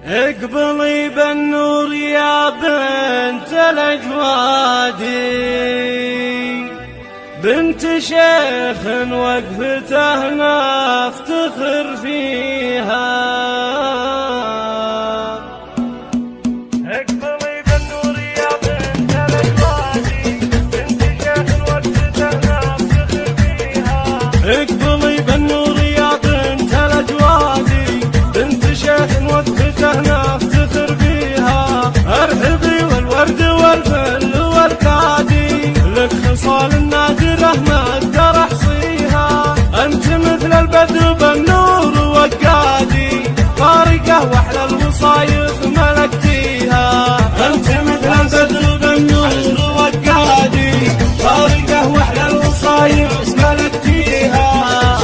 اقبلي بالنور يا بنت الأجوادي، بنت شيخ وقفته نفتخر فيها. اقبلي بالنور يا بنت الأجوادي، بنت شيخ وقفته نفتخر فيها. اقبلي بالنور يا بنت الأجوادي، بنت شيخ وقفته نفتخر فيها. ارحبي والورد والفل والكادي، لك خصال نادرة ما اقدر احصيها. انت مثل البدر بالنور وقادي، فارقة واحلى الوصايف ملكتيها. انت مثل البدر بالنور وقادي، فارقة واحلى الوصايف ملكتيها.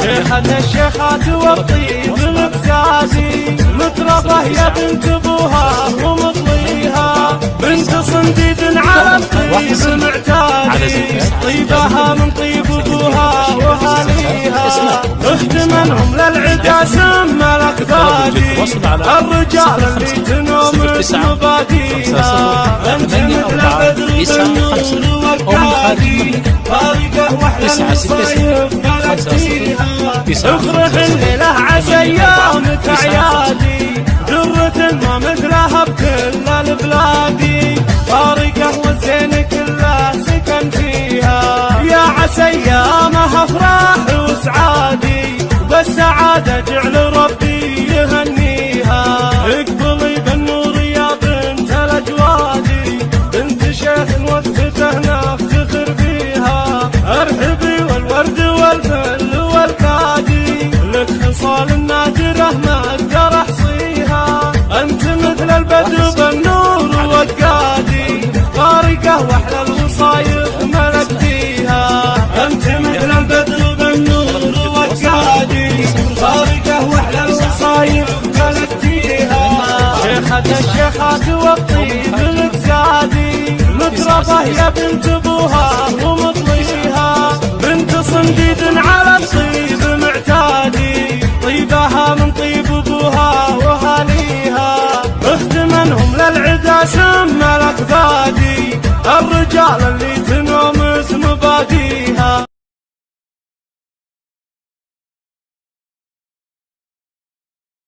شيخة الشيخات والطيب مبتازي، مترفة يا بنت ابوها ومطليها. بنت صنديد على الطيب معتادي، طيبها من طيب ابوها وهاليها. اخت منهم للعدا سم الاكبادي، الرجال اللي تنوم مباديها. انت مثل البدر بالنور والكادي، فارقه واحلى الوصايف ملكتيها. افرح الليله عسى ايامك اعيادي، درة ما مثلها بكل البلادي. فارقه والزين كله سكن فيها، يا عسى ايامها افراح وسعادي، بالسعاده جعل ربي يهنيها. اقبلي بالنور يا بنت الاجوادي، بنت شيخ وقفته نفتخر فيها. ارحبي والورد والفل والكادي، لك خصال نادره ما اقدر احصيها. انت مثل البدر بالنور والكادي، فارقه واحلى الوصايف ملكتيها. انت مثل البدر بالنور والكادي، فارقه واحلى الوصايف ملكتيها. شيخة الشيخات والطيب الكسادي، مترفة يا بنت ابوها ومطليها. بنت صنديد على الطيب معتادي، طيبها من طيب ابوها وهاليها. اخت منهم للعدا سم الاكبادي، الرجال اللي